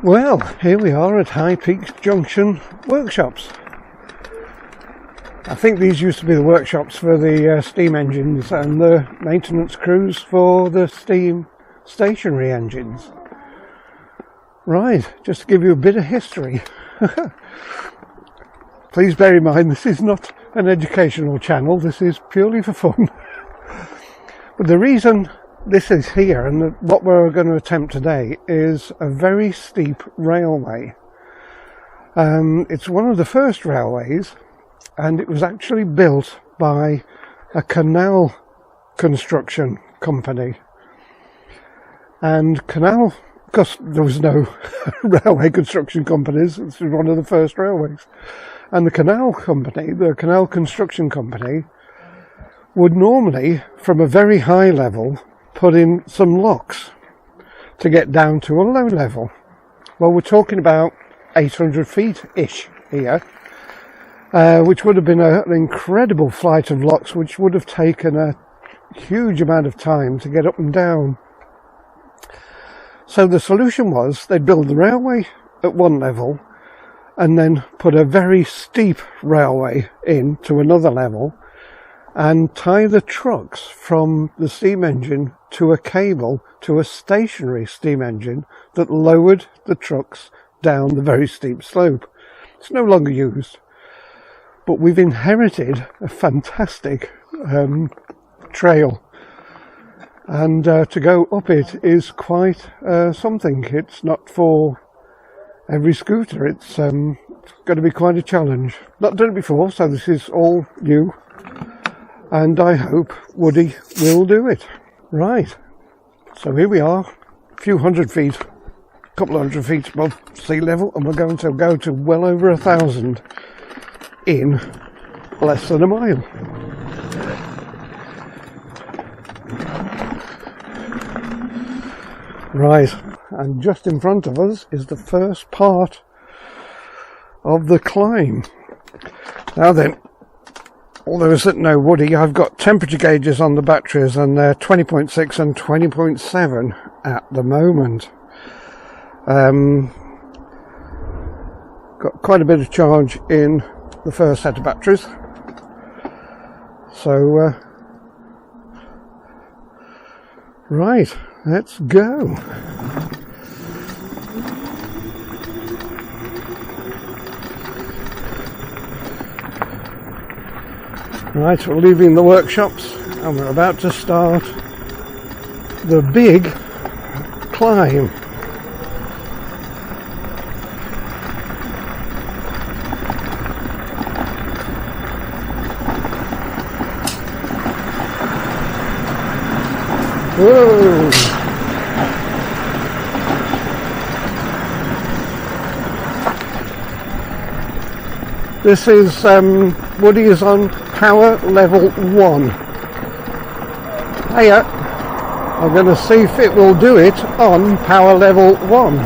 Well, here we are at High Peak Junction workshops. I think these used to be the workshops for the steam engines and the maintenance crews for the steam stationary engines. Right, just to give you a bit of history. Please bear in mind this is not an educational channel, this is purely for fun. But the reason this is here and what we're going to attempt today is a very steep railway. It's one of the first railways, and it was actually built by a canal construction company. And canal, because there was no railway construction companies, this was one of the first railways. And the canal company, the canal construction company, would normally, from a very high level, put in some locks to get down to a low level. Well, we're talking about 800 feet-ish here, which would have been an incredible flight of locks, which would have taken a huge amount of time to get up and down. So the solution was they'd build the railway at one level and then put a very steep railway in to another level and tie the trucks from the steam engine to a cable to a stationary steam engine that lowered the trucks down the very steep slope. It's no longer used, but we've inherited a fantastic trail, and to go up it is quite something. It's not for every scooter, it's going to be quite a challenge. Not done it before, so this is all new. And I hope Woody will do it. Right, so here we are, a few hundred feet, a couple of hundred feet above sea level, and we're going to go to well over 1,000 in less than a mile. Right, and just in front of us is the first part of the climb. Now then, all those that know Woody, I've got temperature gauges on the batteries and they're 20.6 and 20.7 at the moment. Got quite a bit of charge in the first set of batteries. So, right, let's go. Right, we're leaving the workshops and we're about to start the big climb. Whoa! This is, Woody is on power level 1. Hiya! I'm going to see if it will do it on power level 1.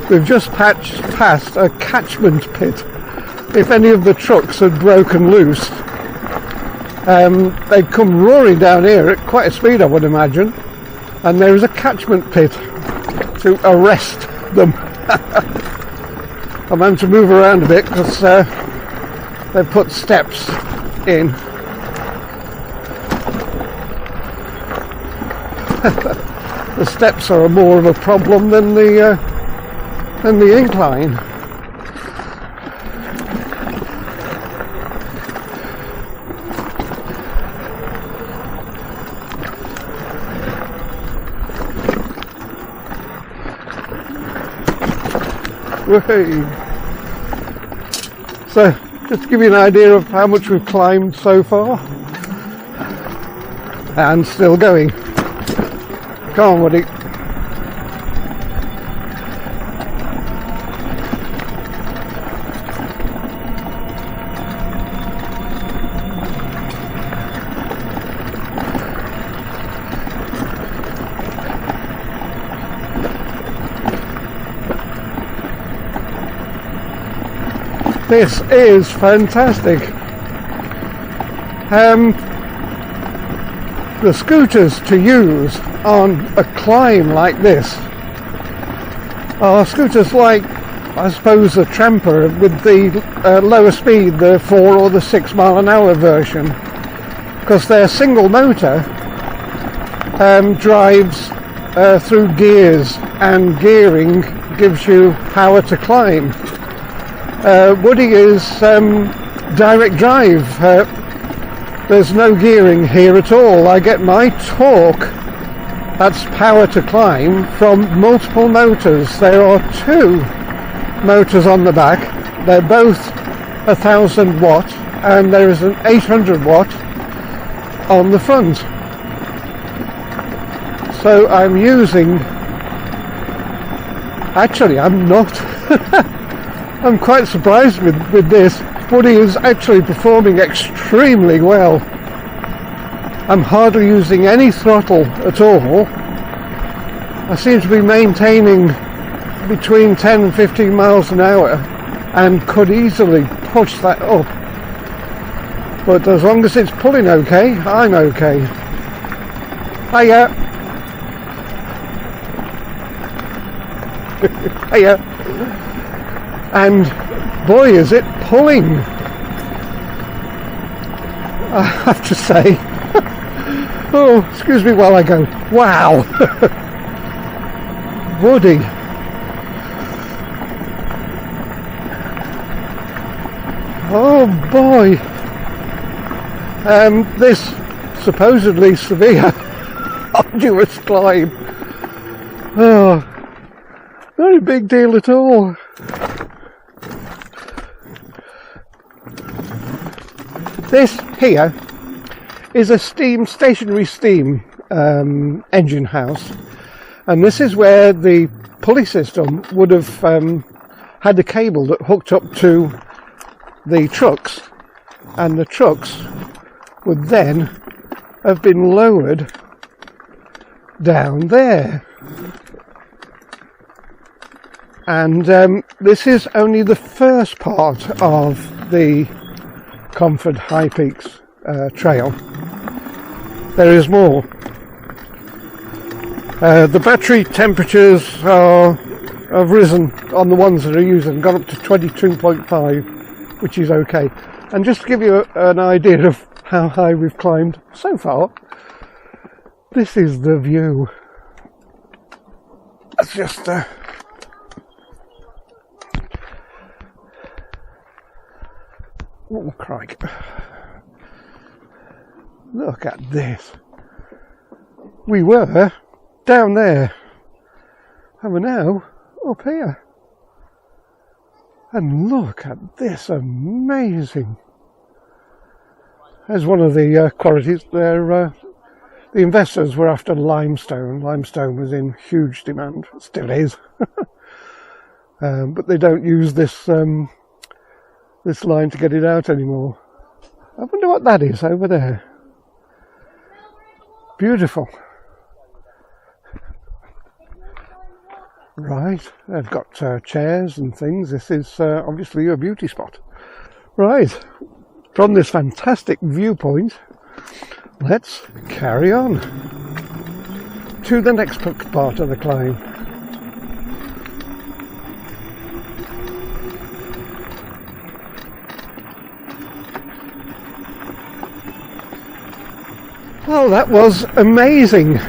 We've just passed a catchment pit. If any of the trucks had broken loose, they'd come roaring down here at quite a speed, I would imagine, and there is a catchment pit to arrest them. I'm having to move around a bit because they've put steps in. The steps are more of a problem than the incline. So, just to give you an idea of how much we've climbed so far, and still going. Come on, Woody. This is fantastic. the scooters to use on a climb like this are scooters like, I suppose, the Tramper with the lower speed, the 4 or the 6 mile an hour version, because their single motor drives through gears, and gearing gives you power to climb. Woody is direct drive. There's no gearing here at all. I get my torque, that's power to climb, from multiple motors. There are 2 motors on the back. They're both 1000 watt, and there is an 800 watt on the front. So I'm using, actually I'm not, I'm quite surprised with this. Woody is actually performing extremely well. I'm hardly using any throttle at all. I seem to be maintaining between 10 and 15 miles an hour and could easily push that up. But as long as it's pulling okay, I'm okay. Hiya! Hiya! And boy, is it pulling! I have to say, oh, excuse me while I go, wow! Woody! Oh boy! This supposedly severe, arduous climb. Oh, not a big deal at all. This here is a stationary steam engine house, and this is where the pulley system would have had a cable that hooked up to the trucks, and the trucks would then have been lowered down there. And this is only the first part of the Comfort High Peaks trail. There is more. The battery temperatures have risen on the ones that are using, gone up to 22.5, which is okay. And just to give you an idea of how high we've climbed so far, this is the view. That's just oh crike, look at this. We were down there and we're now up here, and look at this, amazing. As one of the qualities there, the investors were after limestone. Limestone was in huge demand, still is. But they don't use this this line to get it out anymore. I wonder what that is over there. Beautiful. Right, they've got chairs and things. This is obviously a beauty spot. Right, from this fantastic viewpoint, let's carry on to the next part of the climb. Well, that was amazing.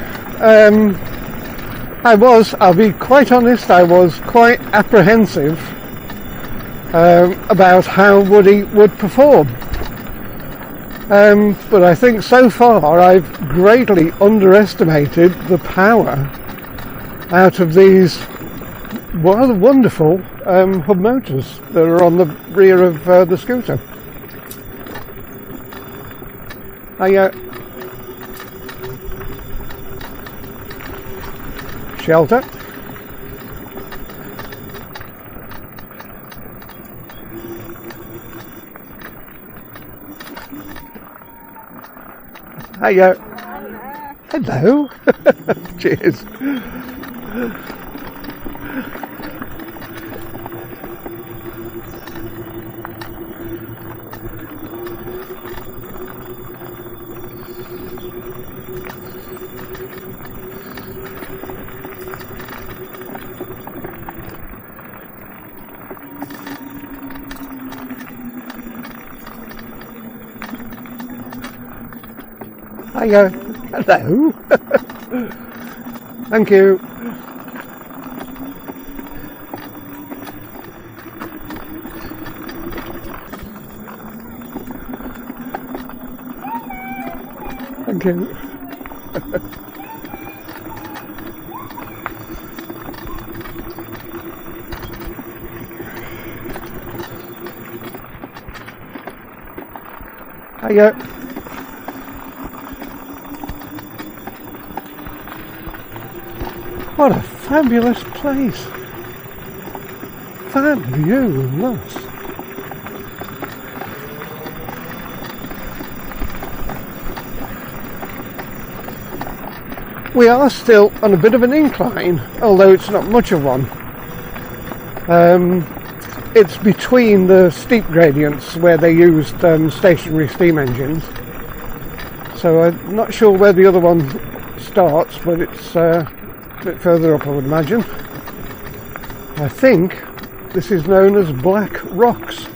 I'll be quite honest, I was quite apprehensive about how Woody would perform. But I think so far I've greatly underestimated the power out of these rather wonderful hub motors that are on the rear of the scooter. Shelter. Hiya. Hello. Cheers. Hiya. Hello. Thank you. Thank you. Hiya. What a fabulous place. Fabulous. We are still on a bit of an incline, although it's not much of one. It's between the steep gradients where they used stationary steam engines. So I'm not sure where the other one starts, but it's a bit further up, I would imagine. I think this is known as Black Rocks.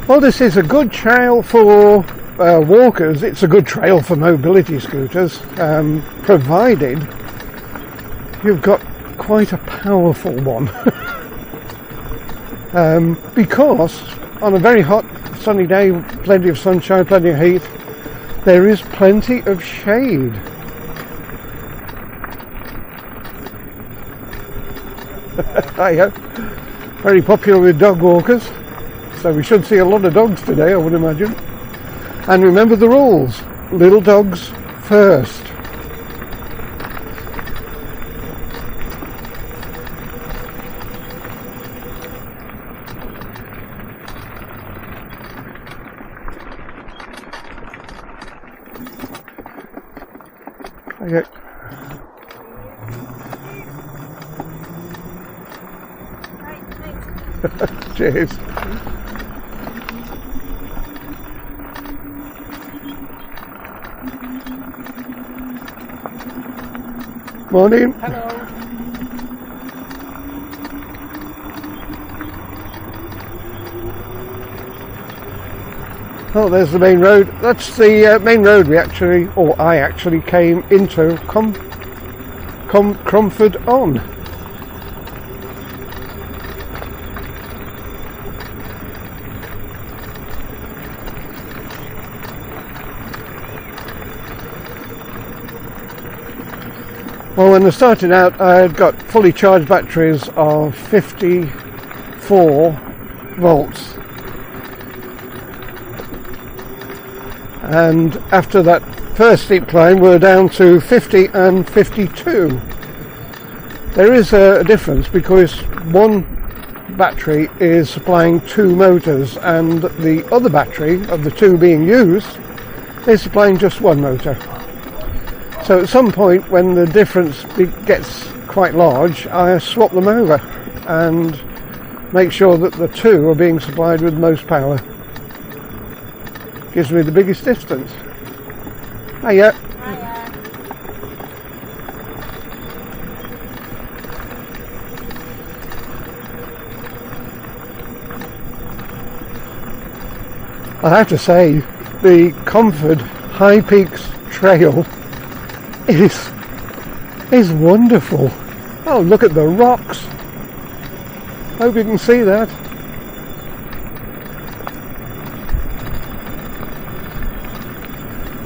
Well, this is a good trail for walkers. It's a good trail for mobility scooters, provided you've got quite a powerful one. Because on a very hot sunny day, plenty of sunshine, plenty of heat, there is plenty of shade. Hiya. Very popular with dog walkers. So we should see a lot of dogs today, I would imagine. And remember the rules. Little dogs first. Okay. Cheers. Morning. Hello. Oh, there's the main road. That's the main road I actually came into Cromford on. Well, when I started out, I had got fully charged batteries of 54 volts. And after that first steep climb, we're down to 50 and 52. There is a difference because one battery is supplying two motors and the other battery, of the two being used, is supplying just one motor. So at some point when the difference gets quite large, I swap them over and make sure that the two are being supplied with most power. Gives me the biggest distance. Hiya. Hiya. I have to say, the Cromford High Peaks Trail is wonderful. Oh, look at the rocks. Hope you can see that.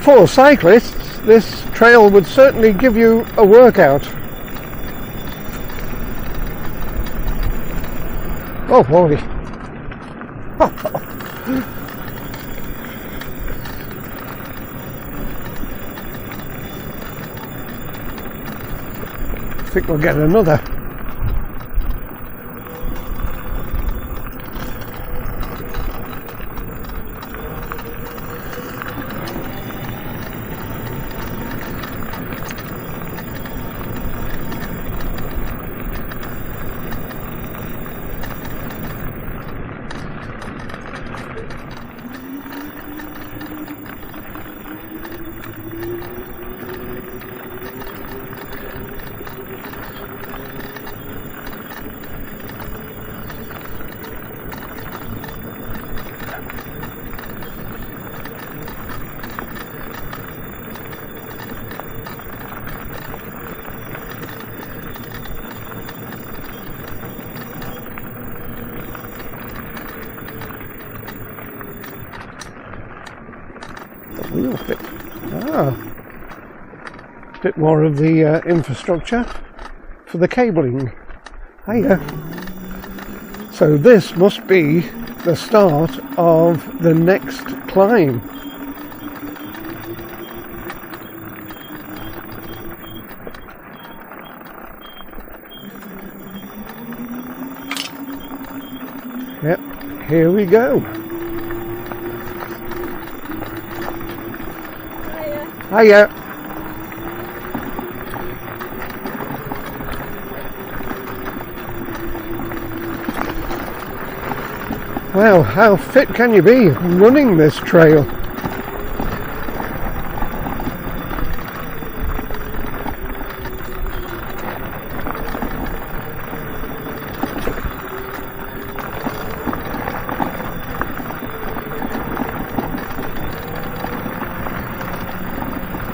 For cyclists, this trail would certainly give you a workout. Oh boy. I think we'll get another. wheel fit. Ah, a bit more of the infrastructure for the cabling. Hiya. So this must be the start of the next climb. Yep, here we go. Hiya. Hiya. Well, how fit can you be running this trail?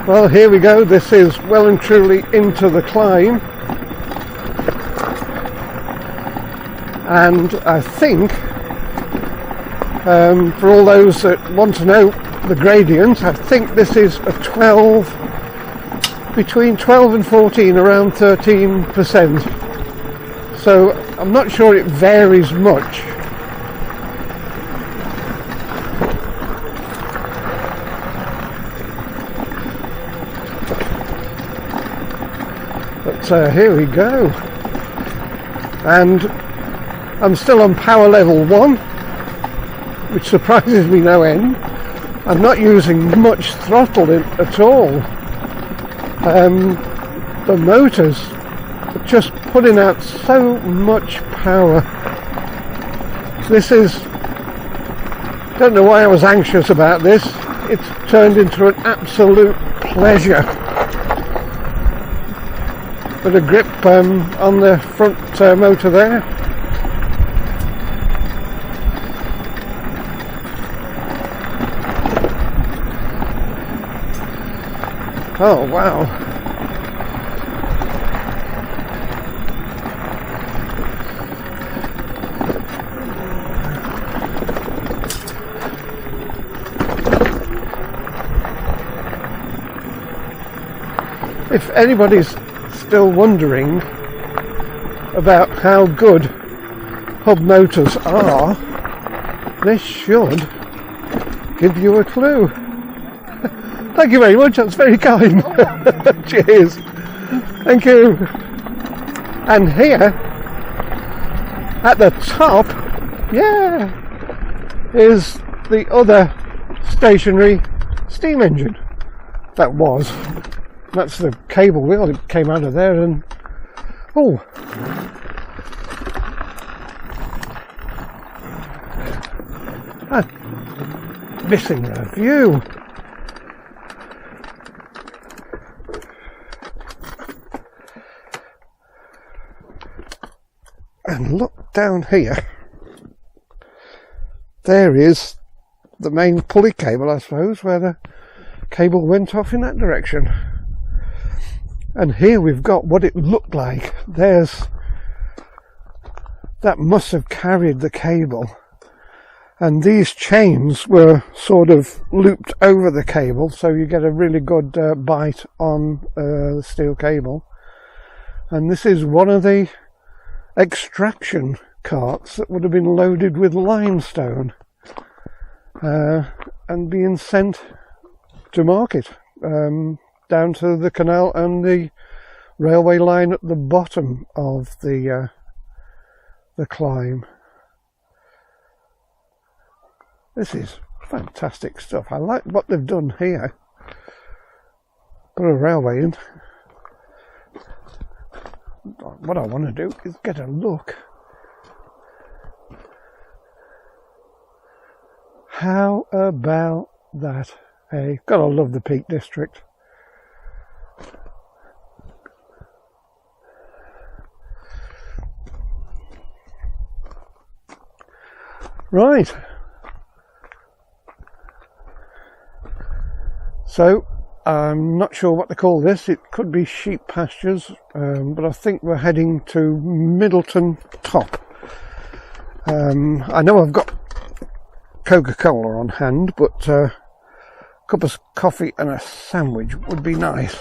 Well, here we go. This is well and truly into the climb. And I think, for all those that want to know the gradient, I think this is a 12, between 12 and 14, around 13%. So I'm not sure it varies much. But here we go. And I'm still on power level 1. Which surprises me no end. I'm not using much throttle at all. The motors are just putting out so much power. This is, don't know why I was anxious about this. It's turned into an absolute pleasure. Bit of grip on the front motor there. Oh wow. If anybody's still wondering about how good hub motors are, this should give you a clue. Thank you very much, that's very kind. Cheers. Thank you. And here, at the top, yeah, is the other stationary steam engine. That was. That's the cable wheel. It came out of there and... oh. I'm missing a view. And look down here, there is the main pulley cable, I suppose, where the cable went off in that direction. And here we've got what it looked like. There's, that must have carried the cable. And these chains were sort of looped over the cable, so you get a really good bite on the steel cable. And this is one of the extraction carts that would have been loaded with limestone and being sent to market down to the canal and the railway line at the bottom of the climb. This is fantastic stuff. I like what they've done here. Put a railway in. What I want to do is get a look. How about that? Hey, gotta love the Peak District. Right. So, I'm not sure what to call this. It could be sheep pastures, but I think we're heading to Middleton Top. I know I've got Coca-Cola on hand, but cup of coffee and a sandwich would be nice.